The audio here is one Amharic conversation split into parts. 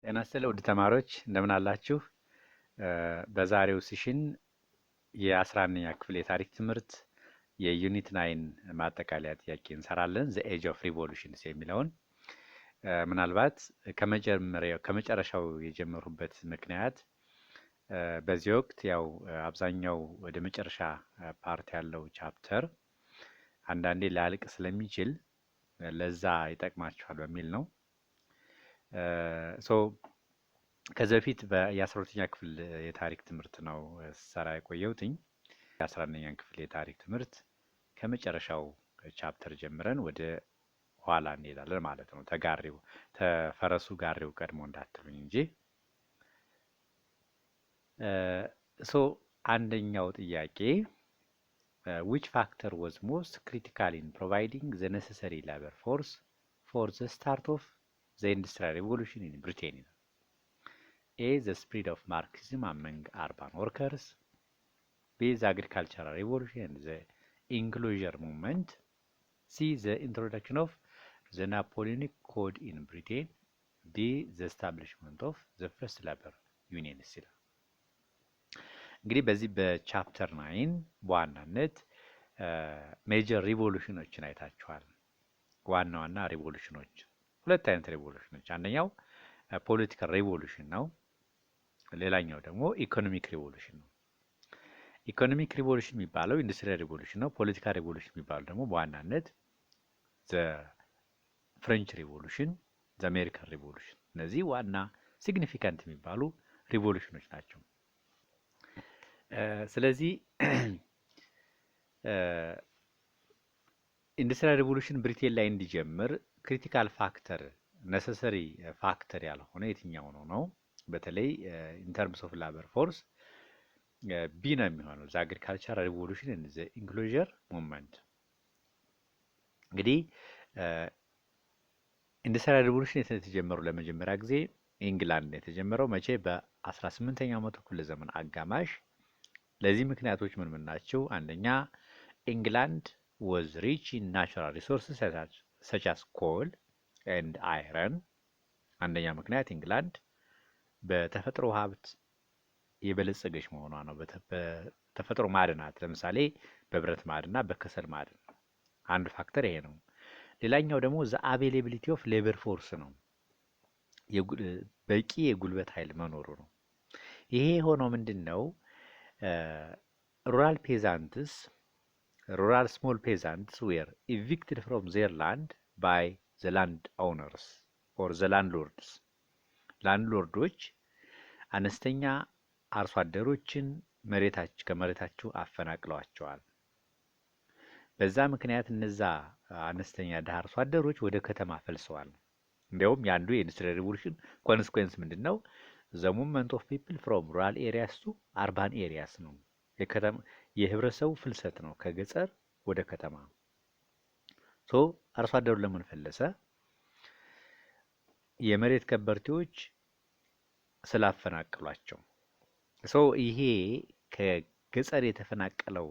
ጤና ይስጥልኝ ውድ ተማሪዎች እንደምን አላችሁ? በዛሬው ሴሽን የ11ኛ ክፍል የታሪክ ትምህርት የዩኒት 9 ማጠቃለያ ጥያቄ እንሰራለን። ዘ ኤጅ ኦፍ ሪቮሉሽንስ የሚለውን ምናልባት ከመጨረሻው የጀመሩበት ምክንያት በዚህ ወቅት ያው አብዛኛው ወደ መጨረሻ ፓርት ያለው ቻፕተር አንዳንዴ ላልቅ ስለሚችል ለዛ ይጠቅማችኋል በሚል ነው። ከዚህ በፊት የ12ኛ ክፍል የታሪክ ትምህርት ነው ሰራ የቆየሁትኝ። የ11ኛ ክፍል የታሪክ ትምህርት ከመጨረሻው ቻፕተር ጀምረን ወደ ኋላ እንሄዳለን ማለት ነው። ተፈረሱ ጋሪው ቀድሞ እንዳትሉኝ እንጂ። አንደኛው ጥያቄ which factor was most critical in providing the necessary labor force for the start of the industrial revolution in Britain? A. The spread of Marxism among urban workers. B. The agricultural revolution and the inclusion movement. C. The introduction of the Napoleonic Code in Britain. D. The establishment of the first labor union. እንግዲህ በዚህ በቻፕተር 9 በዋናነት ሜጀር ሪቮሉሽኖችን አይታችኋል። ዋና ዋና ሪቮሉሽኖች ሁለት አይነት ሪቮሉሽኖች፣ አንደኛው ፖለቲካል ሪቮሉሽን ነው። ሌላኛው ደግሞ ኢኮኖሚክ ሪቮሉሽን ነው። ኢኮኖሚክ ሪቮሉሽን የሚባለው ኢንዱስትሪያል ሪቮሉሽን ነው። ፖለቲካል ሪቮሉሽን የሚባለው ደግሞ በዋናነት ዘ ፍሬንች ሪቮሉሽን፣ ዘ አሜሪካን ሪቮሉሽን። እነዚህ ዋና ሲግኒፊካንት የሚባሉ ሪቮሉሽኖች ናቸው። ስለዚህ ኢንዱስትሪያል ሪቮሉሽን ብሪቴን ላይ እንዲጀምር ክሪቲካል ፋክተር ነሰሰሪ ፋክተር ያልሆነ የትኛው ነው? በተለይ ኢንተርምስ ኦፍ ላበር ፎርስ ቢ ነው የሚሆነው፣ ዘ አግሪካልቸር ሪቮሉሽን ኤንድ ዘ ኢንክሉዥን ሙቭመንት። እንግዲህ ኢንዱስትሪያል ሪቮሉሽን የተጀመረው ለመጀመሪያ ጊዜ ኢንግላንድ የተጀመረው መቼ? በ18ኛው መቶ ክፍለ ዘመን አጋማሽ። ለዚህ ምክንያቶች ምን ናቸው? አንደኛ ኢንግላንድ was rich in natural resources such as coal and iron። አንደኛ ምክንያት ኢንግላንድ በተፈጥሮ ሀብት የበለጸገች መሆኗ ነው። በተፈጥሮ ማዕድናት ለምሳሌ በብረት ማዕድንና በከሰል ማዕድን አንድ ፋክተር ይሄ ነው። ሌላኛው ደግሞ ዘ አቬይላቢሊቲ ኦፍ ሌበር ፎርስ ነው። በቂ የጉልበት ኃይል መኖሩ ነው። ይሄ ሆኖ ምንድነው ሩራል ፔዛንትስ rural small peasants were evicted from their land by the landowners or the landlords። ላንድሎርዶች አነስተኛ አርሶ አደሮችን ከመሬታቸው አፈናቅለዋቸዋል። በዛ ምክንያት እነዛ አነስተኛ ድሃ አርሶ አደሮች ወደ ከተማ ፈልሰዋል። እንዲያውም ያንዱ የኢንዱስትሪያል ሪቮሉሽን ኮንስኩዌንስ ምንድነው? the movement of people from rural areas to urban areas ነው። የህብረተሰቡ ፍልሰት ነው ከገጠር ወደ ከተማ። አርሶ አደሩ ለምን ፈለሰ? የመሬት ከበርቴዎች ስላፈናቀሏቸው። ይሄ ከገጠር የተፈናቀለው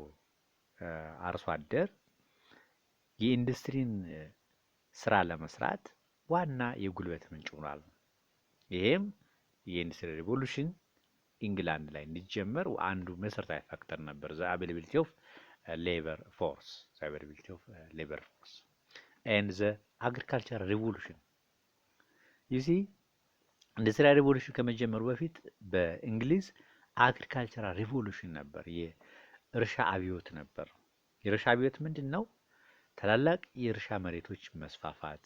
አርሶ አደር የኢንዱስትሪን ስራ ለመስራት ዋና የጉልበት ምንጭ ሆኗል። ይሄም የኢንዱስትሪ ሪቮሉሽን ኢንግላንድ ላይ እንዲጀመር አንዱ መሰረታዊ ፋክተር ነበር። ዘ አቬይላቢሊቲ ኦፍ ሌበር ፎርስ ኤንድ ዘ አግሪካልቸር ሪቮሉሽን። ዩሲ ኢንዱስትሪያል ሪቮሉሽን ከመጀመሩ በፊት በእንግሊዝ አግሪካልቸራል ሪቮሉሽን ነበር፣ የእርሻ አብዮት ነበር። የእርሻ አብዮት ምንድን ነው? ታላላቅ የእርሻ መሬቶች መስፋፋት፣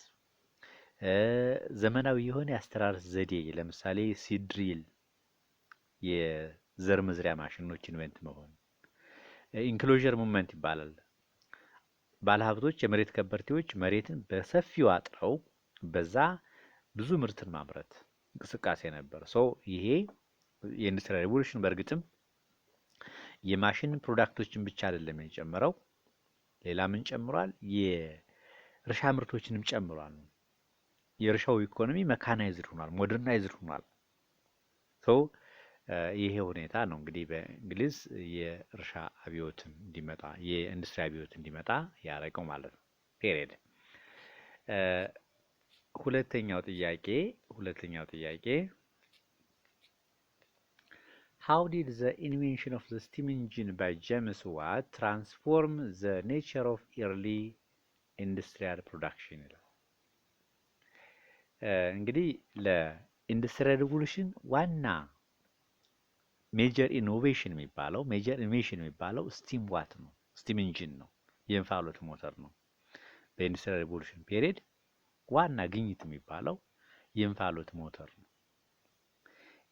ዘመናዊ የሆነ የአስተራረስ ዘዴ ለምሳሌ ሲድሪል የዘር መዝሪያ ማሽኖች ኢንቨንት መሆን፣ ኢንክሎዥር ሙቭመንት ይባላል። ባለሀብቶች የመሬት ከበርቴዎች መሬትን በሰፊው አጥረው በዛ ብዙ ምርትን ማምረት እንቅስቃሴ ነበር። ይሄ የኢንዱስትሪያል ሪቮሉሽን በእርግጥም የማሽን ፕሮዳክቶችን ብቻ አይደለም የጨመረው፣ ሌላ ምን ጨምሯል? የእርሻ ምርቶችንም ጨምሯል። የእርሻው ኢኮኖሚ መካናይዝድ ሆኗል፣ ሞደርናይዝድ ሆኗል። ይሄ ሁኔታ ነው እንግዲህ በእንግሊዝ የእርሻ አብዮት እንዲመጣ የኢንዱስትሪ አብዮት እንዲመጣ ያደረገው ማለት ነው። ፔሪየድ ሁለተኛው ጥያቄ How did the invention of the steam engine by James Watt transform the nature of early industrial production? እንግዲህ ለኢንዱስትሪያል ሪቮሉሽን ዋና ሜጀር ኢኖቬሽን የሚባለው ስቲም ዋት ነው። ስቲም ኢንጂን ነው። የእንፋሎት ሞተር ነው። በኢንዱስትሪያል ሪቮሉሽን ፔሪድ ዋና ግኝት የሚባለው የእንፋሎት ሞተር ነው።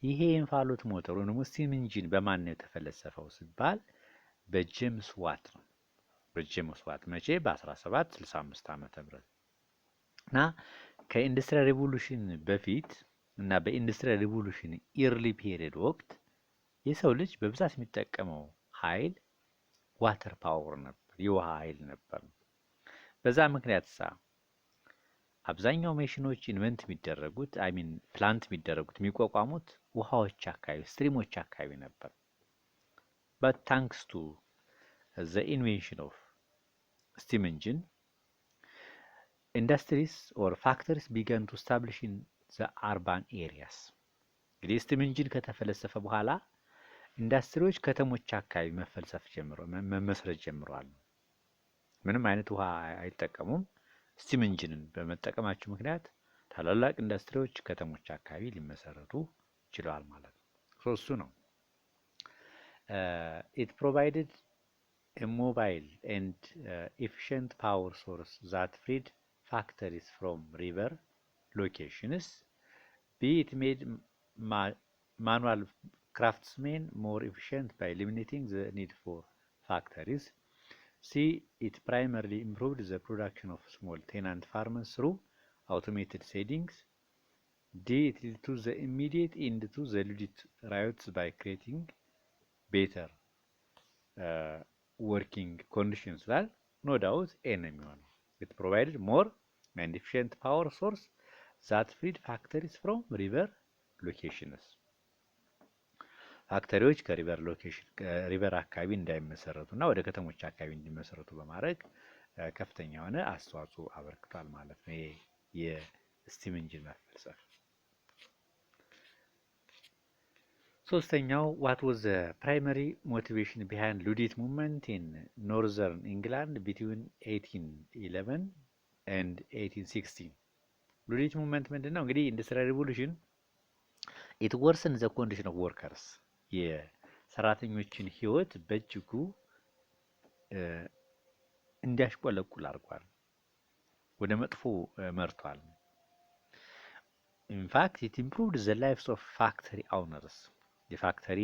ይሄ የእንፋሎት ሞተር ወይም ደግሞ ስቲም ኢንጂን በማን ነው የተፈለሰፈው ሲባል በጄምስ ዋት ነው። በጄምስ ዋት መቼ? በ1765 ዓመተ ምህረት እና ከኢንዱስትሪያል ሪቮሉሽን በፊት እና በኢንዱስትሪያል ሪቮሉሽን ኢርሊ ፔሪድ ወቅት የሰው ልጅ በብዛት የሚጠቀመው ኃይል ዋተር ፓወር ነበር፣ የውሃ ኃይል ነበር። በዛ ምክንያት አብዛኛው ማሽኖች ኢንቨንት የሚደረጉት ፕላንት የሚደረጉት የሚቋቋሙት ውሃዎች አካባቢ ስትሪሞች አካባቢ ነበር። but thanks to the invention of steam engine industries or factories began to establish in the urban areas። እንግዲህ ስቲም ኢንጂን ከተፈለሰፈ በኋላ ኢንዱስትሪዎች ከተሞች አካባቢ መመስረት ጀምረዋል። ምንም አይነት ውሃ አይጠቀሙም። ስቲም ኢንጂንን በመጠቀማቸው ምክንያት ታላላቅ ኢንዱስትሪዎች ከተሞች አካባቢ ሊመሰረቱ ችለዋል ማለት ነው። እሱ ነው። it provided a mobile and efficient power source that freed factories from river locations. B, it made manual craftsmen more efficient by eliminating the need for factories. C, it primarily improved the production of small tenant farmers through automated seedings. D, it led to the immediate end to the Luddite riots by creating better working conditions. Well, no doubt, anyone. It provided more and efficient power source that freed factories from river locations. ፋክተሪዎች ከሪቨር አካባቢ እንዳይመሰረቱ እና ወደ ከተሞች አካባቢ እንዲመሰረቱ በማድረግ ከፍተኛ የሆነ አስተዋጽኦ አበርክቷል ማለት ነው። ይሄ የስቲም ኢንጂን መፈልሰፍ። ሶስተኛው what was the primary motivation behind Luddite movement in northern England between 1811 and 1816? ሉዲት ሙቭመንት ምንድን ነው? እንግዲህ ኢንዱስትሪያል ሪቮሉሽን it worsened the condition of workers የሰራተኞችን ህይወት በእጅጉ እንዲያሽቆለቁል አድርጓል። ወደ መጥፎ መርቷል። in fact it improved the lives of factory owners የፋክተሪ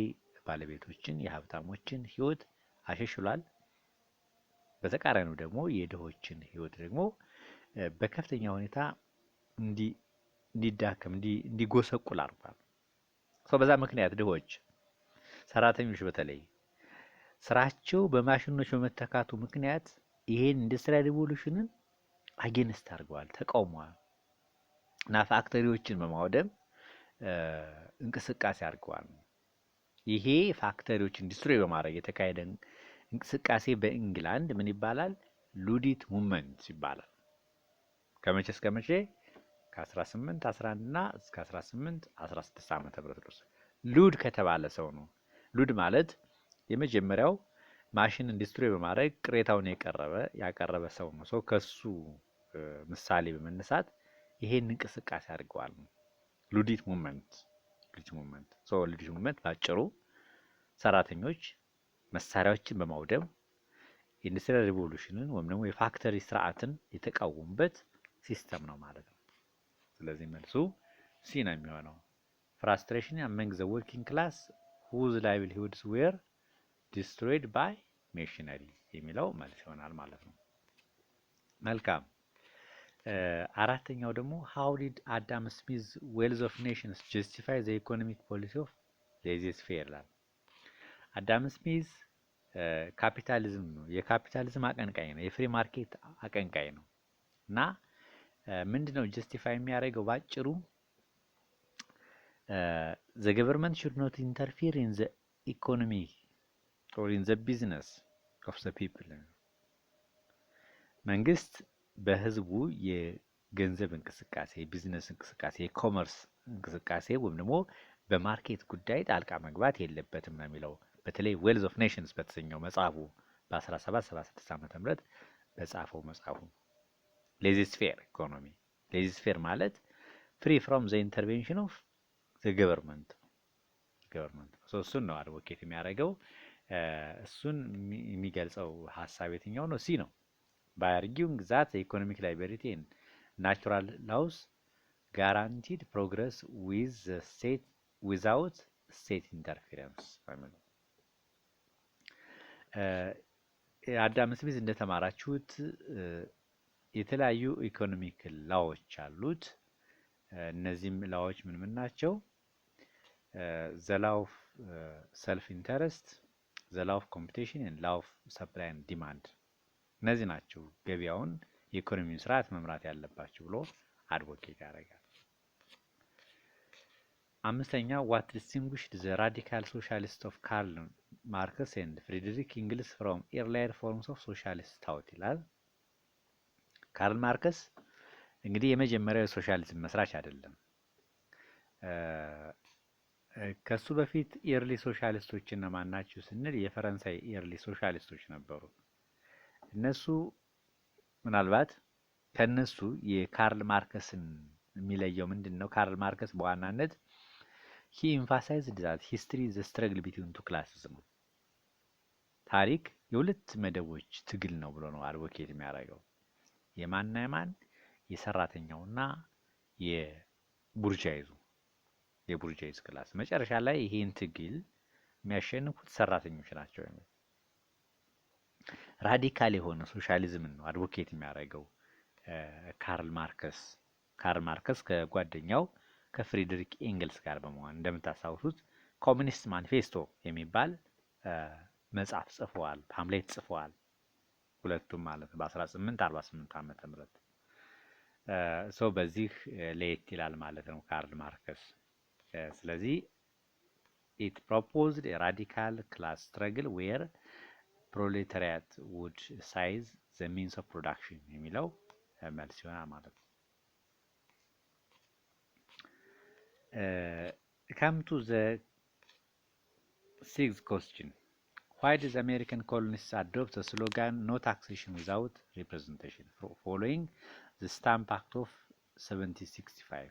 ባለቤቶችን የሀብታሞችን ህይወት አሻሽሏል። በተቃራኒው ደግሞ የድሆችን ህይወት ደግሞ በከፍተኛ ሁኔታ እንዲዳከም እንዲጎሰቁል አድርጓል። በዛ ምክንያት ድሆች ሰራተኞች በተለይ ስራቸው በማሽኖች በመተካቱ ምክንያት ይሄን ኢንዱስትሪያል ሪቮሉሽንን አጌንስት አድርገዋል፣ ተቃውመዋል እና ፋክተሪዎችን በማውደም እንቅስቃሴ አድርገዋል። ይሄ ፋክተሪዎች ኢንዱስትሪ በማድረግ የተካሄደ እንቅስቃሴ በእንግላንድ ምን ይባላል? ሉዲት ሙቭመንት ይባላል። ከመቼ እስከ መቼ? ከ1811 እና እስከ 1816 ዓመተ ምህረት ድረስ ሉድ ከተባለ ሰው ነው። ሉድ ማለት የመጀመሪያው ማሽን ኢንዱስትሪ በማድረግ ቅሬታውን ያቀረበ ሰው ነው። ሰው ከሱ ምሳሌ በመነሳት ይሄን እንቅስቃሴ አድርገዋል። ሉዲት ሙቭመንት ሉዲት ሙቭመንት ባጭሩ ሰራተኞች መሳሪያዎችን በማውደም ኢንዱስትሪያል ሪቮሉሽንን ወይም ደግሞ የፋክተሪ ስርዓትን የተቃወሙበት ሲስተም ነው ማለት ነው። ስለዚህ መልሱ ሲ ነው የሚሆነው። ፍራስትሬሽን among the working class whose livelihoods were destroyed by machinery የሚለው መልስ ይሆናል ማለት ነው። መልካም። አራተኛው ደግሞ how did Adam Smith's Wealth of Nations justify the economic policy of laissez-faire? አዳም ስሚዝ ካፒታሊዝም ነው፣ የካፒታሊዝም አቀንቃኝ ነው፣ የፍሪ ማርኬት አቀንቃኝ ነው እና ምንድነው ጀስቲፋይ የሚያደርገው ባጭሩ the government should not interfere in the economy or in the business of the people። መንግስት በህዝቡ ገንዘብ እንቅስቃሴ፣ ቢዝነስ እንቅስቃሴ፣ የኮመርስ እንቅስቃሴ ወይም ደግሞ በማርኬት ጉዳይ ጣልቃ መግባት የለበትም ነው የሚለው። በተለይ ዌልዝ ኦፍ ኔሽንስ በተሰኘው መጽሐፉ በ1776 ዓ.ም በጻፈው መጽሐፉ ሌዚስፌር ኢኮኖሚ። ሌዚስፌር ማለት ፍሪ ፍሮም ዘ ኢንተርቬንሽን ኦፍ ዘ ገቨርንመንት እሱን ነው አድቮኬት የሚያደርገው። እሱን የሚገልጸው ሀሳብ የትኛው ነው? ሲ ነው። by arguing that the economic liberty and natural laws guaranteed progress with the state without state interference። አዳም ስሚዝ እንደተማራችሁት የተለያዩ ኢኮኖሚክ ላዎች አሉት። እነዚህም ላዎች ምን ምን ናቸው? the law of self interest, the law of competition and law of supply and demand እነዚህ ናቸው ገበያውን የኢኮኖሚውን ስርዓት መምራት ያለባቸው ብሎ አድቮኬት ያደርጋል። አምስተኛ what distinguished the radical socialist of Karl Marx and Friedrich Engels from earlier forms of socialist thought ይላል። ካርል ማርክስ እንግዲህ የመጀመሪያው ሶሻሊዝም መስራች አይደለም። ከሱ በፊት ኤርሊ ሶሻሊስቶች እነማን ናቸው ስንል የፈረንሳይ ኤርሊ ሶሻሊስቶች ነበሩ። እነሱ ምናልባት ከነሱ የካርል ማርክስን የሚለየው ምንድነው? ካርል ማርክስ በዋናነት he emphasized that history is a struggle between two classes ነው። ታሪክ የሁለት መደቦች ትግል ነው ብሎ ነው አድቮኬት የሚያደርገው። የማንና የማን? የሰራተኛውና የቡርዣይዝ ክላስ። መጨረሻ ላይ ይሄን ትግል የሚያሸንፉት ሰራተኞች ናቸው የሚል ራዲካል የሆነ ሶሻሊዝምን ነው አድቮኬት የሚያደርገው ካርል ማርክስ። ካርል ማርክስ ከጓደኛው ከፍሪድሪክ ኤንግልስ ጋር በመሆን እንደምታስታውሱት ኮሚኒስት ማኒፌስቶ የሚባል መጽሐፍ ጽፈዋል፣ ፓምሌት ጽፈዋል። ሁለቱም ማለት በ1848 ዓመተ ምህረት ሰው በዚህ ለየት ይላል ማለት ነው ካርል ማርክስ። ስለዚህ it proposed a radical class struggle where proletariat would seize the means of production የሚለው መልስ ይሆናል ማለት ነው። come to the sixth question. Why did the American colonists adopt the slogan no taxation without representation following the Stamp Act of 1765?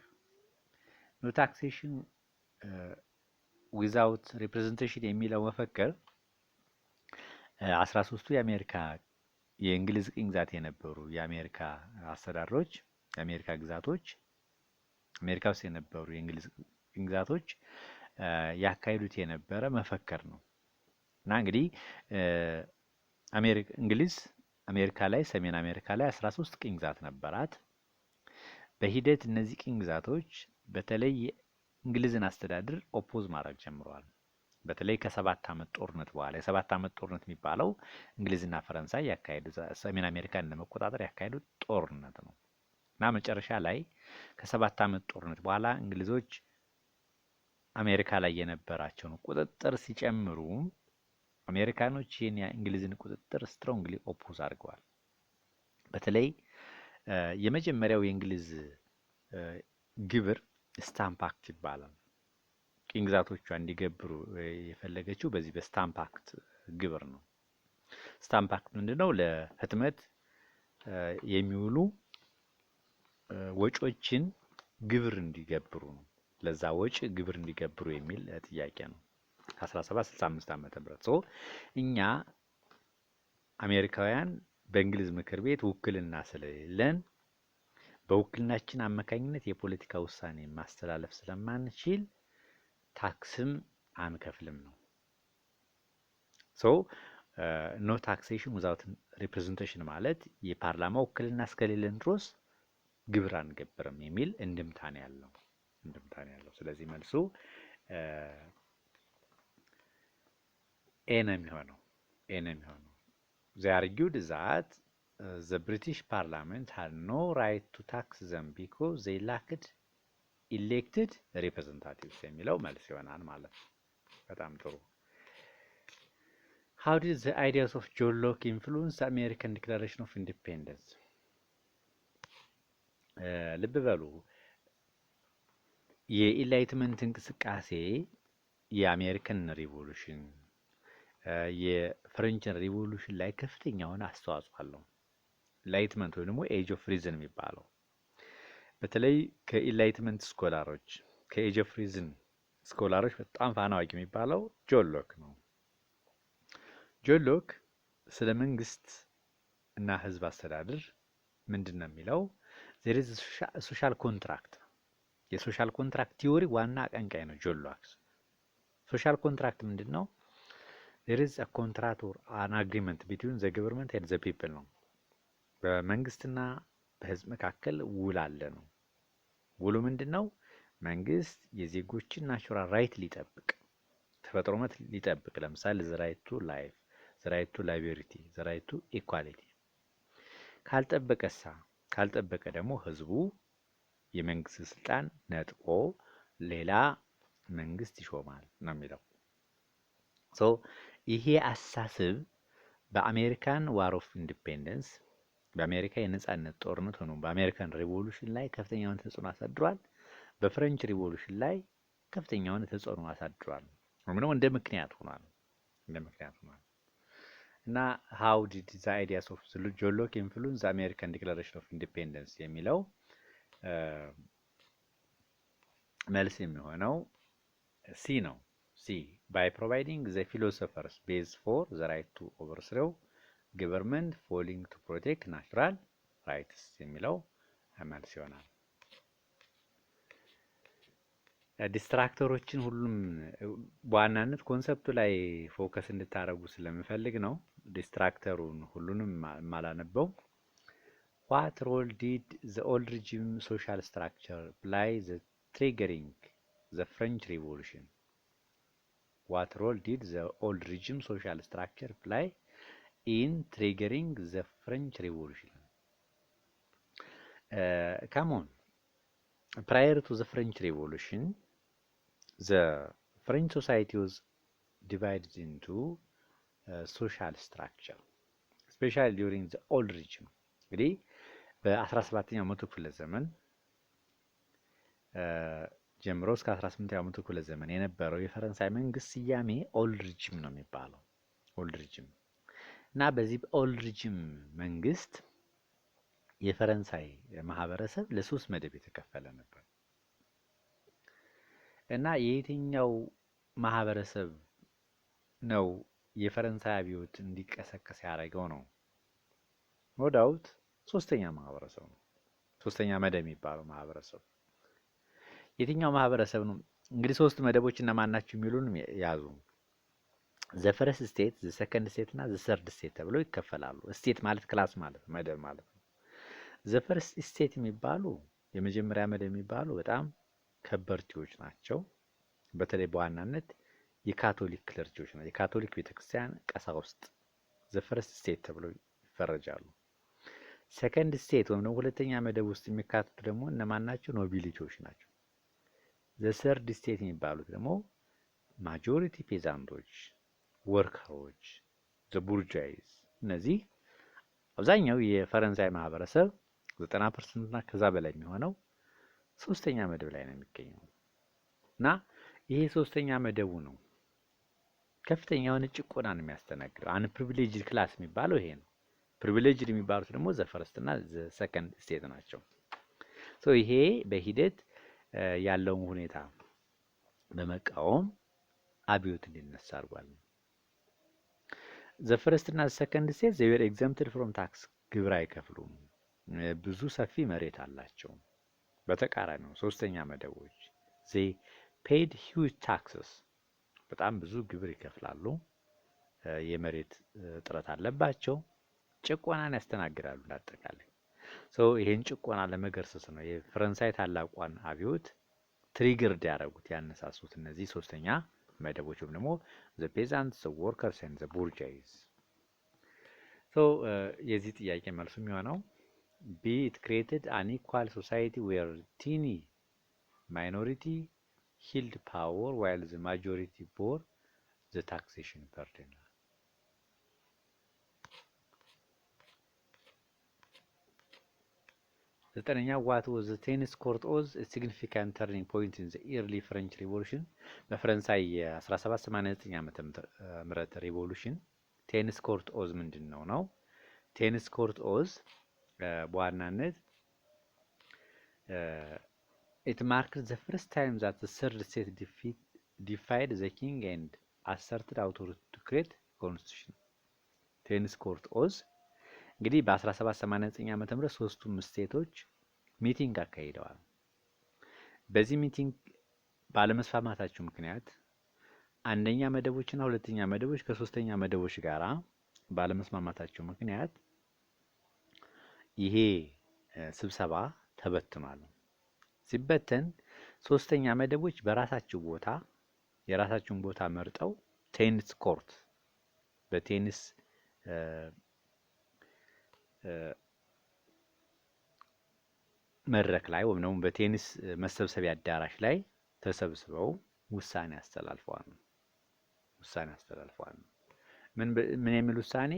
No taxation ዊዛውት ሪፕሬዘንቴሽን የሚለው መፈክር 13ቱ የእንግሊዝ ቅኝ ግዛት የነበሩ የአሜሪካ አስተዳደሮች የአሜሪካ ግዛቶች አሜሪካ ውስጥ የነበሩ የእንግሊዝ ቅኝ ግዛቶች ያካሄዱት የነበረ መፈክር ነው እና እንግዲህ እንግሊዝ አሜሪካ ላይ ሰሜን አሜሪካ ላይ 13 ቅኝ ግዛት ነበራት። በሂደት እነዚህ ቅኝ ግዛቶች በተለይ እንግሊዝን አስተዳደር ኦፖዝ ማድረግ ጀምረዋል። በተለይ ከ7 ዓመት ጦርነት በኋላ የ7 ዓመት ጦርነት የሚባለው እንግሊዝና ፈረንሳይ ያካሄዱት ሰሜን አሜሪካን ለመቆጣጠር ያካሄዱት ጦርነት ነው እና መጨረሻ ላይ ከ7 ዓመት ጦርነት በኋላ እንግሊዞች አሜሪካ ላይ የነበራቸውን ቁጥጥር ሲጨምሩ አሜሪካኖች ይህን የእንግሊዝን ቁጥጥር ስትሮንግሊ ኦፖዝ አድርገዋል። በተለይ የመጀመሪያው የእንግሊዝ ግብር ስታምፕ አክት ይባላል። ቅኝ ግዛቶቿ እንዲገብሩ የፈለገችው በዚህ በስታምፕ አክት ግብር ነው። ስታምፕ አክት ምንድነው? ለህትመት የሚውሉ ወጪዎችን ግብር እንዲገብሩ ነው። ለዛ ወጪ ግብር እንዲገብሩ የሚል ጥያቄ ነው። ከ1765 ዓመተ ምህረት እኛ አሜሪካውያን በእንግሊዝ ምክር ቤት ውክልና ስለሌለን በውክልናችን አማካኝነት የፖለቲካ ውሳኔ ማስተላለፍ ስለማንችል ታክስም አንከፍልም ነው። ኖ ታክሴሽን ዊዛውት ሪፕሬዘንቴሽን ማለት የፓርላማ ውክልና እስከሌለን ድረስ ግብር አንገብርም የሚል እንድምታ ነው ያለው። ስለዚህ መልሱ ኤ ነው የሚሆነው። They argued that the British Parliament had no right to tax them because they lacked elected representatives የሚለው መልስ ይሆናል ማለት ነው። በጣም ጥሩ። How did the ideas of John Locke influence the American Declaration of Independence? ልብ በሉ የኢንላይትመንት እንቅስቃሴ የአሜሪካን ሪቮሉሽን የፍሬንችን ሪቮሉሽን ላይ ከፍተኛ የሆነ አስተዋጽኦ አለው። ኢንላይትመንት ወይ ደግሞ ኤጅ ኦፍ ሪዝን የሚባለው በተለይ ከኢንላይትመንት ስኮላሮች ከኤጅ ኦፍ ሪዝን ስኮላሮች በጣም ፋና ወጊ የሚባለው ጆን ሎክ ነው። ጆን ሎክ ስለ መንግስት እና ህዝብ አስተዳደር ምንድን ነው የሚለው? ዜር ኢዝ ሶሻል ኮንትራክት። የሶሻል ኮንትራክት ቲዮሪ ዋና አቀንቃኝ ነው ጆን ሎክ። ሶሻል ኮንትራክት ምንድን ነው? ዜር ኢዝ አ ኮንትራክት ኦር አን አግሪመንት ቢትዊን ዘ ገቨርንመንት ኤንድ ዘ ፒፕል ነው። በመንግስትና በህዝብ መካከል ውል አለ ነው። ውሉ ምንድን ነው? መንግስት የዜጎችን ናቹራል ራይት ሊጠብቅ፣ ተፈጥሮ መብት ሊጠብቅ፣ ለምሳሌ ዘ ራይት ቱ ላይፍ፣ ዘ ራይት ቱ ላይቤሪቲ፣ ዘ ራይት ቱ ኢኳሊቲ ካልጠበቀ ደግሞ ህዝቡ የመንግስት ስልጣን ነጥቆ ሌላ መንግስት ይሾማል ነው የሚለው። ሶ ይሄ አስተሳሰብ በአሜሪካን ዋር ኦፍ ኢንዲፔንደንስ በአሜሪካ የነጻነት ጦርነት ሆኖ በአሜሪካን ሪቮሉሽን ላይ ከፍተኛውን ተጽዕኖ አሳድሯል። በፍሬንች ሪቮሉሽን ላይ ከፍተኛውን ተጽዕኖ አሳድሯል። ምንም እንደ ምክንያት ሆኗል። እና ሃው ዲድ ዘ አይዲያስ ኦፍ ጆን ሎክ ኢንፍሉዌንስ አሜሪካን ዲክላሬሽን ኦፍ ኢንዲፔንደንስ የሚለው መልስ የሚሆነው ሲ ነው። ሲ ባይ ፕሮቫይዲንግ ዘ ፊሎሶፈርስ ቤዝ ፎር ዘ ራይት ቱ ኦቨርስሮው ገቨርንመንት ፎሊንግ ቱ ፕሮቴክት ናቹራል ራይትስ የሚለው መልስ ይሆናል። ዲስትራክተሮችን ሁሉም በዋናነት ኮንሰፕቱ ላይ ፎከስ እንድታደርጉ ስለምፈልግ ነው ዲስትራክተሩን ሁሉንም ማላነበው። ዋት ሮል ዲድ ዘ ኦልድ ሪጂም ሶሻል ስትራክቸር ፕላይ ዘ ትሪገሪንግ ዘ ፍሬንች ሪቮሉሽን? ዋት ሮል ዲድ ዘ ኦልድ ሪጂም ሶሻል ስትራክቸር ፕላይ ኢን ትሪገሪንግ ዘ ፍሬንች ሪቮሉሽን? ካም ኦን prior to the French Revolution, the French society was divided into social structure, especially during the old regime. እንግዲህ በ17ኛው መቶ ክፍለ ዘመን ጀምሮ እስከ 18ኛው መቶ ክፍለ ዘመን የነበረው የፈረንሳይ መንግስት ስያሜ ኦልድ ሪጂም ነው የሚባለው። ኦልድ ሪጂም እና በዚህ ኦልድ ሪጂም መንግስት የፈረንሳይ ማህበረሰብ ለሶስት መደብ የተከፈለ ነበር እና የየትኛው ማህበረሰብ ነው የፈረንሳይ አብዮት እንዲቀሰቀስ ያደረገው ነው? ኖ ዳውት ሶስተኛ ማህበረሰብ ነው። ሶስተኛ መደብ የሚባለው ማህበረሰብ የትኛው ማህበረሰብ ነው? እንግዲህ ሶስት መደቦች እና ማናቸው የሚሉን ያዙ። ዘ ፈርስት ስቴት፣ ዘ ሰከንድ ስቴት እና ዘ ሰርድ ስቴት ተብለው ይከፈላሉ። ስቴት ማለት ክላስ ማለት መደብ ማለት ነው። ዘ ፈርስት ስቴት የሚባሉ የመጀመሪያ መደብ የሚባሉ በጣም ከበርቴዎች ናቸው። በተለይ በዋናነት የካቶሊክ ክለርጂዎች ናቸው። የካቶሊክ ቤተክርስቲያን ቀሳውስት ዘ ፈርስት ስቴት ተብለው ይፈረጃሉ። ሰከንድ ስቴት ወይም ደግሞ ሁለተኛ መደብ ውስጥ የሚካተቱ ደግሞ እነማን ናቸው? ኖቢሊቲዎች ናቸው። ዘ ሰርድ ስቴት የሚባሉት ደግሞ ማጆሪቲ ፔዛንቶች፣ ወርከሮች፣ ዘ ቡርጃይዝ። እነዚህ አብዛኛው የፈረንሳይ ማህበረሰብ 90% እና ከዛ በላይ የሚሆነው ሶስተኛ መደብ ላይ ነው የሚገኘው እና ይሄ ሶስተኛ መደቡ ነው ከፍተኛ የሆነ ጭቆና ነው የሚያስተናግደው። አን ፕሪቪሌጅድ ክላስ የሚባለው ይሄ ነው። ፕሪቪሌጅድ የሚባሉት ደግሞ ዘ ፈርስት እና ዘ ሰከንድ ስቴት ናቸው። ሶ ይሄ በሂደት ያለውን ሁኔታ በመቃወም አብዮት እንዲነሳ አድርጓል። ዘ ፈርስት እና ዘ ሰከንድ ስቴት ዘ ዌር ኤግዘምፕትድ ፍሮም ታክስ፣ ግብር አይከፍሉም። ብዙ ሰፊ መሬት አላቸው። በተቃራኒው ሶስተኛ መደቦች they paid huge taxes፣ በጣም ብዙ ግብር ይከፍላሉ። የመሬት እጥረት አለባቸው። ጭቆናን ያስተናግዳሉ። አጠቃላይ ይሄን ጭቆና ለመገርሰስ ነው የፈረንሳይ ታላቋን አብዮት ትሪገርድ ያደረጉት ያነሳሱት እነዚህ ሶስተኛ መደቦች ወይም ደግሞ the peasants, the workers and the bourgeois። የዚህ ጥያቄ መልሱ የሚሆነው B, it created an equal society where teeny minority held power while the majority bore the taxation burden። ዘጠነኛ ዋት ዋዝ ዘ ቴኒስ ኮርት ኦዝ ሲግኒፊካንት ተርኒንግ ፖይንት ኢን ዘ ኢርሊ ፍሬንች ሪቮሉሽን። በፈረንሳይ የ1789 ዓመተ ምህረት ሪቮሉሽን ቴኒስ ኮርት ኦዝ ምንድን ነው? ቴኒስ ኮርት ኦዝ በዋናነት ኢት ማርክድ ዘ ፈርስት ታይም ዛት ዘ ሰርድ ስቴት ዲፋይድ ዘ ኪንግ ኤንድ አሰርትድ አውቶሪቲ ቱ ክሬት ኮንስቲቱሽን። ቴኒስ ኮርት ኦዝ እንግዲህ በ1789 ዓመተ ምህረት ሶስቱም ስቴቶች ሚቲንግ አካሂደዋል። በዚህ ሚቲንግ ባለመስማማታቸው ምክንያት አንደኛ መደቦችና ሁለተኛ መደቦች ከሶስተኛ መደቦች ጋራ ባለመስማማታቸው ምክንያት ይሄ ስብሰባ ተበትኗል። ሲበተን ሶስተኛ መደቦች የራሳቸውን ቦታ መርጠው ቴኒስ ኮርት በቴኒስ መድረክ ላይ ወይም ደግሞ በቴኒስ መሰብሰቢያ አዳራሽ ላይ ተሰብስበው ውሳኔ አስተላልፈዋል። ምን የሚል ውሳኔ?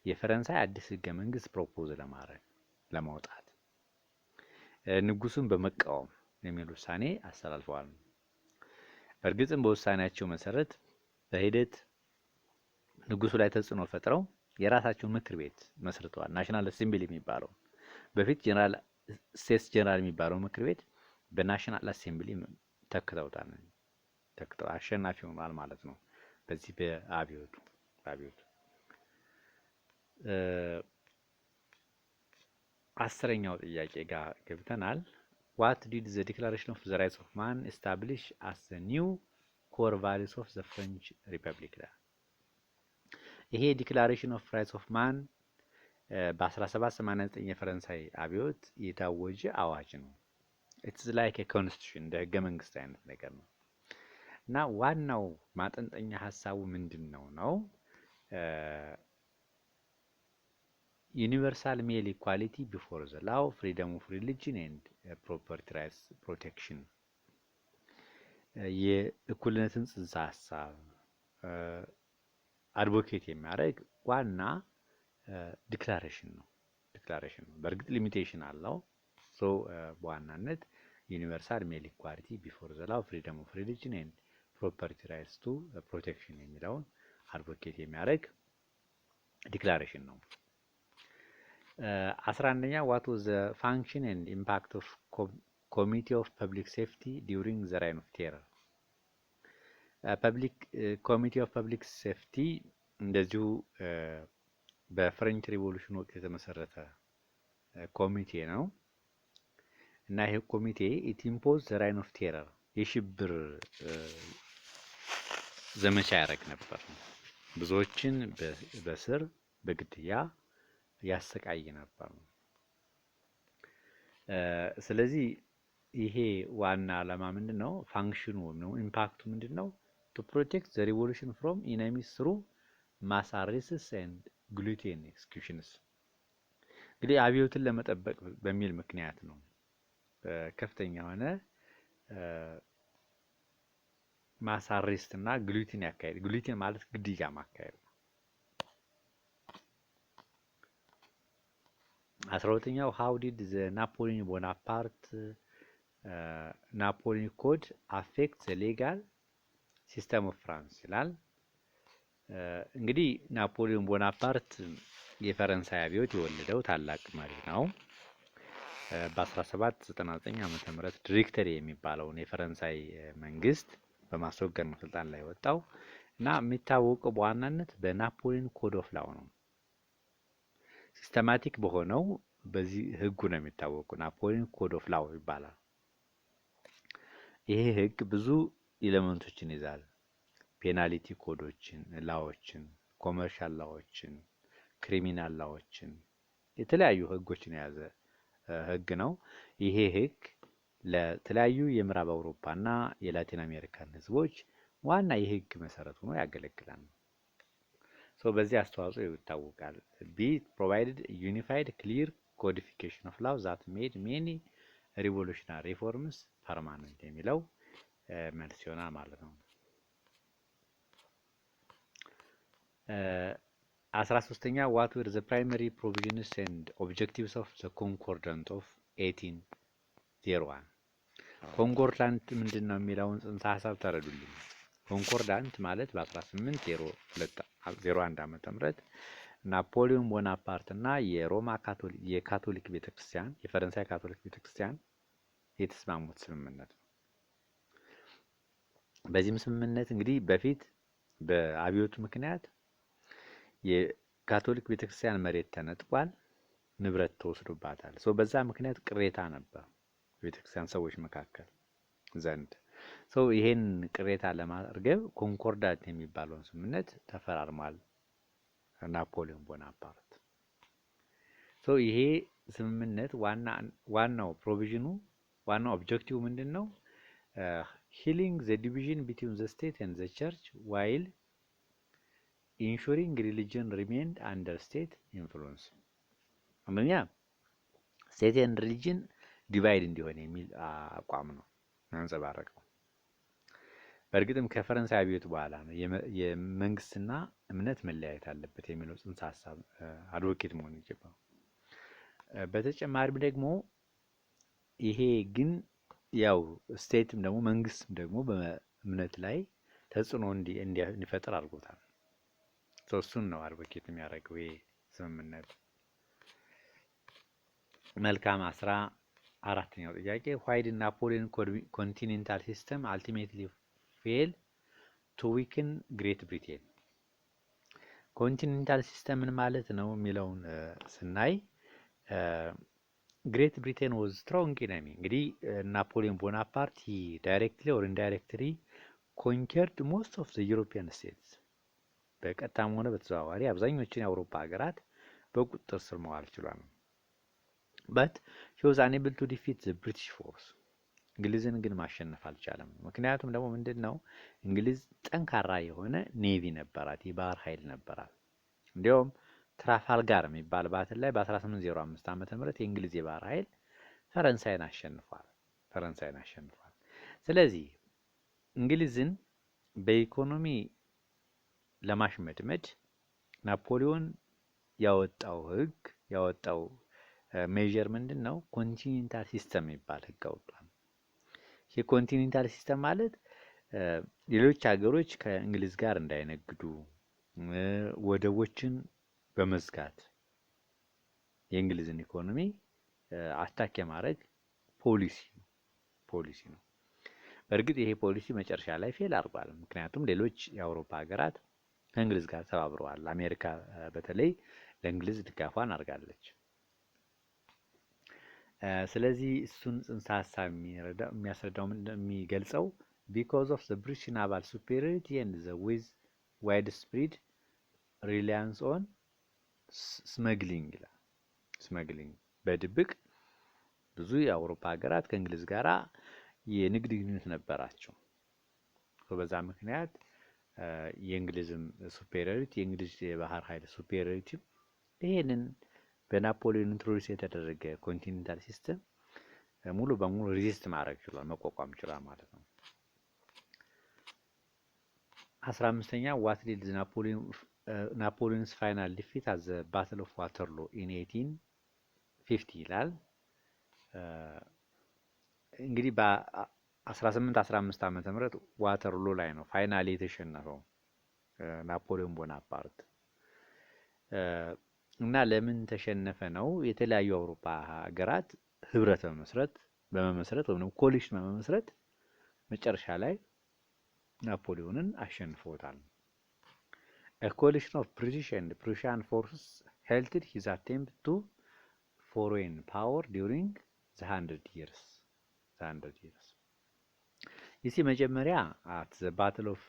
የፈረንሳይ አዲስ ህገ መንግስት ፕሮፖዝ ለማውጣት ንጉሱን በመቃወም የሚል ውሳኔ አስተላልፈዋል። በእርግጥም በውሳኔያቸው መሰረት በሂደት ንጉሱ ላይ ተጽዕኖ ፈጥረው የራሳቸውን ምክር ቤት መስርተዋል። ናሽናል አሴምብሊ የሚባለው በፊት ስቴትስ ጀነራል የሚባለው ምክር ቤት በናሽናል አሴምብሊ ተክተውታል። አሸናፊ ሆኗል ማለት ነው። በዚህ በአብዮቱ አስረኛው ጥያቄ ጋር ገብተናል። ዋት ዲድ ዘ ዲክላሬሽን ኦፍ ዘ ራይትስ ኦፍ ማን ኤስታብሊሽ አስ ዘ ኒው ኮር ቫሊዩስ ኦፍ ዘ ፍሬንች ሪፐብሊክ? ይሄ ዲክላሬሽን ኦፍ ራይትስ ኦፍ ማን በ1789 የፈረንሳይ አብዮት የታወጀ አዋጅ ነው። ኢትስ ላይክ ኤ ኮንስቲቱሽን እንደ ህገ መንግስት አይነት ነገር ነው እና ዋናው ማጠንጠኛ ሀሳቡ ምንድን ነው? ዩኒቨርሳል ሜል ኢኳሊቲ ቢፎር ዘ ላው፣ ፍሪደም ኦፍ ሪሊጅን ኤንድ ፕሮፐርቲ ራይትስ ፕሮቴክሽን፣ የእኩልነትን ጽንሰ ሀሳብ አድቮኬት የሚያደርግ ዋና ዲክላሬሽን ነው። በእርግጥ ሊሚቴሽን አለው። በዋናነት ዩኒቨርሳል ሜል ኢኳሊቲ ቢፎር ዘ ላው፣ ፍሪደም ኦፍ ሪሊጅን ኤንድ ፕሮፐርቲ ራይትስ ቱ ፕሮቴክሽን የሚለውን አድቮኬት የሚያደርግ ዲክላሬሽን ነው። 11ኛ ዋት ዋዝ ዘ ፋንክሽን ኤንድ ኢምፓክት ኦፍ ኮሚቴ ኦፍ ፐብሊክ ሴፍቲ ዲዩሪንግ ዘ ራይን ኦፍ ቴረር? ኮሚቴ ኦፍ ፐብሊክ ሴፍቲ እንደዚሁ በፍሬንች ሪቮሉሽን ወቅት የተመሰረተ ኮሚቴ ነው እና ይሄ ኮሚቴ ኢት ኢምፖዝ ዘ ራይን ኦፍ ቴረር የሽብር ዘመቻ ያደርግ ነበር። ብዙዎችን በስር በግድያ ያሰቃይ ነበር። ስለዚህ ይሄ ዋና ዓላማ ምንድነው? ፋንክሽኑ ነው። ኢምፓክቱ ምንድነው? to protect the revolution from enemies through mass arrests and guillotine executions። እንግዲህ አብዮትን ለመጠበቅ በሚል ምክንያት ነው ከፍተኛ የሆነ ማስ አሬስት እና ጉሊቲን ያካሄድ። ጉሊቲን ማለት ግድያ ማካሄድ ነው። 12ኛው how did the Napoleon Bonaparte Napoleon Code affect the legal system of France ይላል። እንግዲህ ናፖሊዮን ቦናፓርት የፈረንሳይ አብዮት የወለደው ታላቅ መሪ ነው። በ1799 ዓመተ ምህረት ዲሬክተሪ የሚባለውን የፈረንሳይ መንግስት በማስወገድ ነው ስልጣን ላይ ወጣው እና የሚታወቀው በዋናነት በናፖሊዮን ኮድ ኦፍ ላው ነው። ሲስተማቲክ በሆነው በዚህ ህጉ ነው የሚታወቀው። ናፖሊዮን ኮድ ኦፍ ላው ይባላል። ይሄ ህግ ብዙ ኤሌመንቶችን ይዛል። ፔናልቲ ኮዶችን፣ ላዎችን፣ ኮመርሻል ላዎችን፣ ክሪሚናል ላዎችን፣ የተለያዩ ህጎችን የያዘ ህግ ነው። ይሄ ህግ ለተለያዩ የምዕራብ አውሮፓና የላቲን አሜሪካን ህዝቦች ዋና የህግ መሰረት ሆኖ ያገለግላል። በዚህ አስተዋጽኦ ይታወቃል። ቢ provided unified clear codification of law that made many revolutionary reforms permanent የሚለው መልስ ይሆናል ማለት ነው። 13ኛ what were the primary provisions and objectives of the Concordat of 1801 ኮንኮርዳንት ምንድነው የሚለውን ጽንሰ ሐሳብ ተረዱልኝ። ኮንኮርዳንት ማለት በ1801 ዓመተ ምህረት ናፖሊዮን ቦናፓርት እና የካቶሊክ ቤተክርስቲያን የፈረንሳይ ካቶሊክ ቤተክርስቲያን የተስማሙት ስምምነት ነው። በዚህም ስምምነት እንግዲህ በፊት በአብዮቱ ምክንያት የካቶሊክ ቤተክርስቲያን መሬት ተነጥቋል፣ ንብረት ተወስዶባታል። በዛ ምክንያት ቅሬታ ነበር በቤተክርስቲያን ሰዎች መካከል ዘንድ። ይሄን ቅሬታ ለማርገብ ኮንኮርዳት የሚባለውን ስምምነት ተፈራርሟል ናፖሊዮን ቦናፓርት። ይሄ ስምምነት ዋናው ፕሮቪዥኑ ዋናው ኦብጀክቲቭ ምንድነው? ሂሊንግ ዘ ዲቪዥን ቢትዊን ዘ ስቴት ኤንድ ዘ ቸርች ዋይል ኢንሹሪንግ ሪሊጅን ሪሜንድ አንደር ስቴት ኢንፍሉዌንስ። አንደኛ ስቴት ኤንድ ሪሊጅን ዲቫይድ እንዲሆን የሚል አቋም ነው ያንጸባረቀው። በእርግጥም ከፈረንሳይ አብዮት በኋላ ነው የመንግስትና እምነት መለያየት አለበት የሚለው ጽንሰ ሐሳብ አድቮኬት መሆን ይገባል። በተጨማሪም ደግሞ ይሄ ግን ያው ስቴትም ደግሞ መንግስትም ደግሞ በእምነት ላይ ተጽዕኖ እንዲፈጠር አድርጎታል። እሱን ነው አድቮኬት የሚያደርገው ይሄ ስምምነት። መልካም 14ኛው ጥያቄ ዋይ ዲድ ናፖሊዮን ኮንቲኔንታል ሲስተም አልቲሜትሊ ፌል ቱ ዊክን ግሬት ብሪቴን። ኮንቲኔንታል ሲስተም ምን ማለት ነው የሚለውን ስናይ ግሬት ብሪቴን ዋዝ ስትሮንግ ኢነሚ። እንግዲህ ናፖሊዮን ቦናፓርት ዳይሬክትሊ ኦር ኢንዳይሬክትሊ ኮንከርድ ሞስት ኦፍ ዘ ዩሮፒያን ስቴትስ፣ በቀጥታም ሆነ በተዘዋዋሪ አብዛኞቹን የአውሮፓ ሀገራት በቁጥጥር ስር መዋል ችሏል። በት he was unable to defeat the British force። እንግሊዝን ግን ማሸነፍ አልቻለም። ምክንያቱም ደግሞ ምንድነው እንግሊዝ ጠንካራ የሆነ ኔቪ ነበራት፣ የባህር ኃይል ነበራት። እንዲያውም ትራፋልጋር የሚባል ባትል ላይ በ1805 ዓመተ ምህረት የእንግሊዝ የባህር ኃይል ፈረንሳይን አሸንፏል። ስለዚህ እንግሊዝን በኢኮኖሚ ለማሽመድመድ ናፖሊዮን ያወጣው ሜጀር ምንድነው? ኮንቲኔንታል ሲስተም የሚባል ህግ አውጥቷል። ይህ ኮንቲኔንታል ሲስተም ማለት ሌሎች ሀገሮች ከእንግሊዝ ጋር እንዳይነግዱ ወደቦችን በመዝጋት የእንግሊዝን ኢኮኖሚ አታክ የማድረግ ፖሊሲ ነው። በእርግጥ ይሄ ፖሊሲ መጨረሻ ላይ ፌል አድርጓል። ምክንያቱም ሌሎች የአውሮፓ ሀገራት ከእንግሊዝ ጋር ተባብረዋል። አሜሪካ በተለይ ለእንግሊዝ ድጋፏን አድርጋለች። ስለዚህ እሱን ጽንሰ ሐሳብ የሚያስረዳው የሚገልጸው because of the British naval superiority and the widespread reliance on ስመግሊንግ ይላል። ስመግሊንግ በድብቅ ብዙ የአውሮፓ ሀገራት ከእንግሊዝ ጋራ የንግድ ግንኙነት ነበራቸው። በዛ ምክንያት የእንግሊዝም ሱፔሪዮሪቲ የእንግሊዝ የባህር ኃይል ሱፔሪዮሪቲ ይሄንን በናፖሊዮን ኢንትሮዲዩስ የተደረገ ኮንቲኔንታል ሲስተም ሙሉ በሙሉ ሪዚስት ማድረግ ችሏል፣ መቋቋም ችሏል ማለት ነው። 15ኛ ዋት ዲድ ናፖሊዮንስ ፋይናል ዲፊት አት ዘ ባትል ኦፍ ዋተርሎ ኢን 1850 ይላል። እንግዲህ በ1815 ዓመተ ምህረት ዋተርሎ ላይ ነው ፋይናሊ የተሸነፈው ናፖሊዮን ቦናፓርት። እና ለምን ተሸነፈ ነው? የተለያዩ አውሮፓ ሀገራት ህብረት በመመስረት ወይም ኮሊሽን በመመስረት መጨረሻ ላይ ናፖሊዮንን አሸንፈውታል። A coalition of British and Prussian forces halted his attempt to foreign power during the 100 years. ይህ መጀመሪያ at the Battle of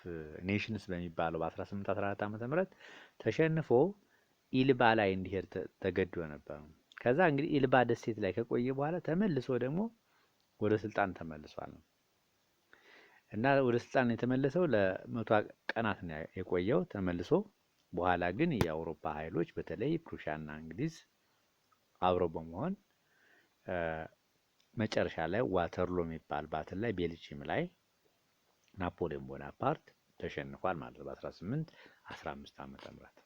Nations በሚባለው በ1814 ዓመተ ምህረት ተሸንፎ ኢልባ ላይ እንዲሄድ ተገዶ ነበር። ከዛ እንግዲህ ኢልባ ደሴት ላይ ከቆየ በኋላ ተመልሶ ደግሞ ወደ ስልጣን ተመልሷል። እና ወደ ስልጣን የተመለሰው ለ100 ቀናት ነው የቆየው ተመልሶ። በኋላ ግን የአውሮፓ ኃይሎች በተለይ ፕሩሻና እንግሊዝ አብረው በመሆን መጨረሻ ላይ ዋተርሎ የሚባል ባትል ላይ ቤልጂየም ላይ ናፖሊዮን ቦናፓርት ተሸንፏል ማለት ነው በ1815 ዓመተ ምህረት።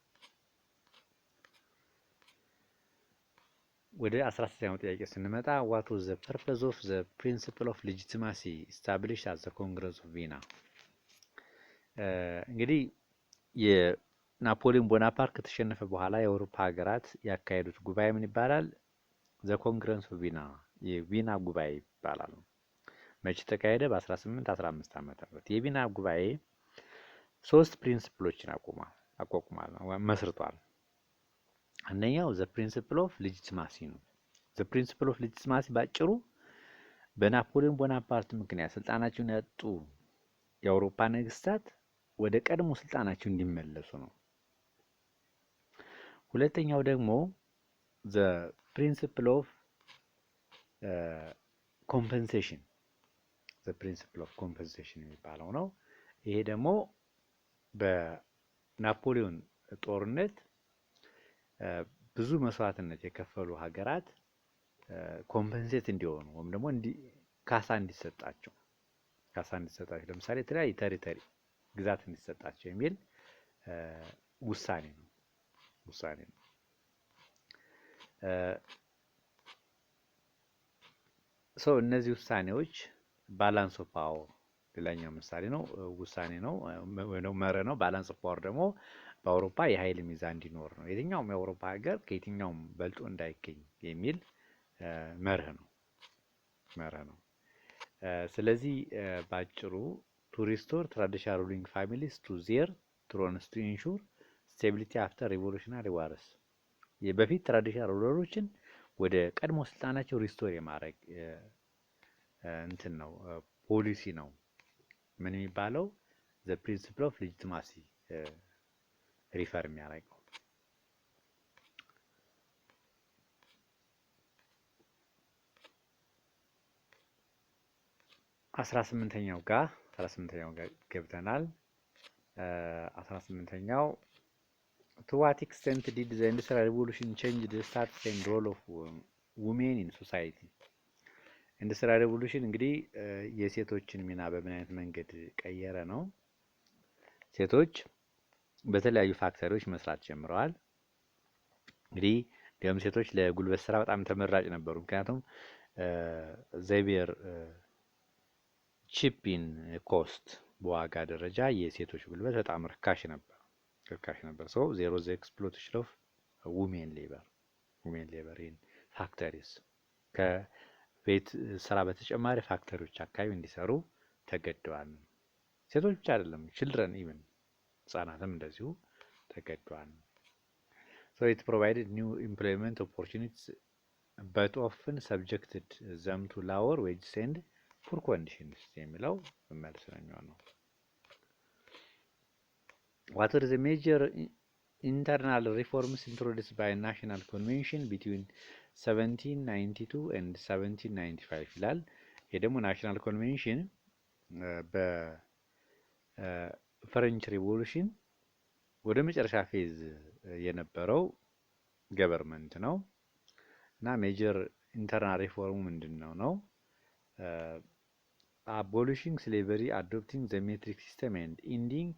ወደ 16ኛው ጥያቄ ስንመጣ what was the purpose of the principle of legitimacy established at the Congress of Vienna? እንግዲህ የናፖሊዮን ቦናፓርት ከተሸነፈ በኋላ የአውሮፓ ሀገራት ያካሄዱት ጉባኤ ምን ይባላል? ዘ ኮንግረስ ኦፍ ቪና የቪና ጉባኤ ይባላል። መቼ ተካሄደ? በ1815 ዓመተ ምህረት። የቪና ጉባኤ 3 ፕሪንሲፕሎችን አቋቁሟል መስርቷል። አንደኛው ዘ ፕሪንሲፕል ኦፍ ሌጂቲማሲ ነው። ዘ ፕሪንሲፕል ኦፍ ሌጂቲማሲ ባጭሩ በናፖሊዮን ቦናፓርት ምክንያት ስልጣናቸውን ያጡ የአውሮፓ ነገስታት ወደ ቀድሞ ስልጣናቸው እንዲመለሱ ነው። ሁለተኛው ደግሞ ዘ ፕሪንሲፕል ኦፍ ኮምፐንሴሽን ዘ ፕሪንሲፕል ኦፍ ኮምፐንሴሽን የሚባለው ነው። ይሄ ደግሞ በናፖሊዮን ጦርነት ብዙ መስዋዕትነት የከፈሉ ሀገራት ኮምፐንሴት እንዲሆኑ ወይም ደግሞ ካሳ እንዲሰጣቸው ለምሳሌ የተለያዩ ቴሪተሪ ግዛት እንዲሰጣቸው የሚል ውሳኔ ነው። እነዚህ ውሳኔዎች ባላንስ ኦፍ ፓወር ሌላኛው ምሳሌ ነው፣ ውሳኔ ነው ወይ መርህ ነው። ባላንስ ኦፍ ፓወር ደግሞ በአውሮፓ የኃይል ሚዛን እንዲኖር ነው። የትኛውም የአውሮፓ ሀገር ከየትኛውም በልጦ እንዳይገኝ የሚል መርህ ነው። ስለዚህ ባጭሩ to restore traditional ruling families to their thrones to ensure stability after revolutionary wars የበፊት ትራዲሽናል ሩለሮችን ወደ ቀድሞ ስልጣናቸው ሪስቶር የማድረግ እንትን ነው ፖሊሲ ነው። ምን የሚባለው the principle of legitimacy ሪፈር የሚያደርገው። 18ኛው ጋር ገብተናል። 18ኛው to what extent did the industrial revolution change the status and role of women in society? ኢንዱስትሪያል ሬቮሉሽን እንግዲህ የሴቶችን ሚና በምን አይነት መንገድ ቀየረ ነው። ሴቶች በተለያዩ ፋክተሪዎች መስራት ጀምረዋል። እንግዲህ ደም ሴቶች ለጉልበት ስራ በጣም ተመራጭ ነበሩ። ምክንያቱም ዘይቤር ቺፕ ኢን ኮስት በዋጋ ደረጃ የሴቶች ጉልበት በጣም ርካሽ ነበር። ሰው ዜሮ ዘ ኤክስፕሎይቴሽን ኦፍ ውሜን ሌበር ኢን ፋክተሪስ ከቤት ስራ በተጨማሪ ፋክተሪዎች አካባቢ እንዲሰሩ ተገደዋል። ሴቶች ብቻ አይደለም ችልድረን ኢቭን ህጻናትም እንደዚሁ ተገደዋል። so it provided new employment opportunities but often subjected them to lower wages and poor conditions የሚለው መልስ ነው የሚሆነው። what are the major internal reforms introduced by national convention between 1792 and 1795 ይላል። ይሄ ደግሞ ናሽናል ኮንቬንሽን በፍሬንች ሪቮሉሽን ወደ መጨረሻ ፌዝ የነበረው ገቨርንመንት ነው እና ሜጀር ኢንተርናል ሪፎርሙ ምንድነው ነው? አቦሊሽንግ ስሌቨሪ አዶፕቲንግ ዘ ሜትሪክ ሲስተም ኤንድ ኢንዲንግ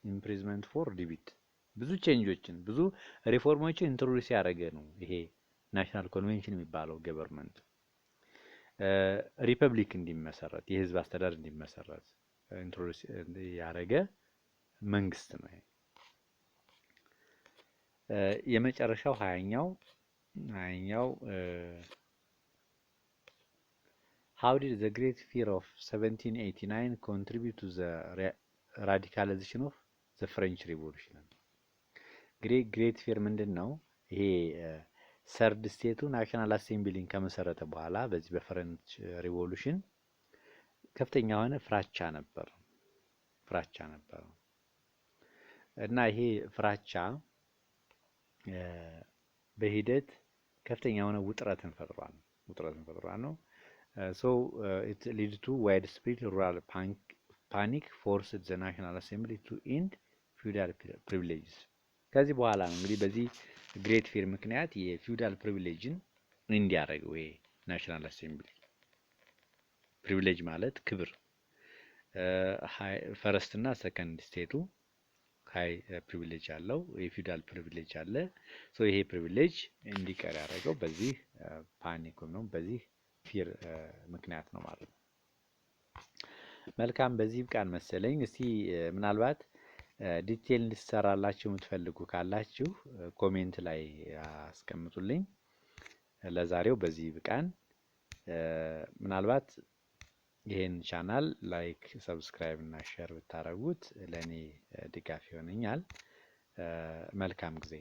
ኢምፕሪዝመንት ፎር ዲቢት ብዙ ቼንጆችን ብዙ ሪፎርሞችን ኢንትሮዱስ ያደረገ ነው። ይሄ ናሽናል ኮንቬንሽን የሚባለው ገቨርንመንት ሪፐብሊክ እንዲመሰረት የህዝብ አስተዳደር እንዲመሰረት ኢንትሮዱስ ያደረገ መንግስት ነው። የመጨረሻው 20ኛው how did the great fear of 1789 contribute to the radicalization of the French Revolution? ግሬት ፊር ምንድን ነው? ይሄ ሰርድ ስቴቱ ናሽናል አሴምብሊን ከመሰረተ በኋላ በዚህ በፍሬንች ሪቮሉሽን ከፍተኛ የሆነ ፍራቻ ነበር እና ይሄ ፍራቻ በሂደት ከፍተኛ የሆነ ውጥረትን ፈጥሯል ነው። so it led to widespread rural panic forced the national assembly to end feudal privileges ከዚህ በኋላ ነው እንግዲህ በዚህ ግሬት ፊር ምክንያት የፊውዳል ፕሪቪሌጅን እንዲያደርግ ወይ ናሽናል አሴምብሊ ፕሪቪሌጅ ማለት ክብር ፈርስት እና ሰከንድ ስቴቱ ሃይ ፕሪቪሌጅ አለው፣ የፊውዳል ፕሪቪሌጅ አለ። ሶ ይሄ ፕሪቪሌጅ እንዲቀር ያደረገው በዚህ ፓኒክ ነው፣ በዚህ ፊር ምክንያት ነው ማለት ነው። መልካም፣ በዚህ ቃል መሰለኝ። እስቲ ምናልባት ዲቴል እንዲሰራላችሁ የምትፈልጉ ካላችሁ ኮሜንት ላይ አስቀምጡልኝ። ለዛሬው በዚህ ብቃን። ምናልባት ይሄን ቻናል ላይክ፣ ሰብስክራይብ እና ሼር ብታደርጉት ለእኔ ድጋፍ ይሆነኛል። መልካም ጊዜ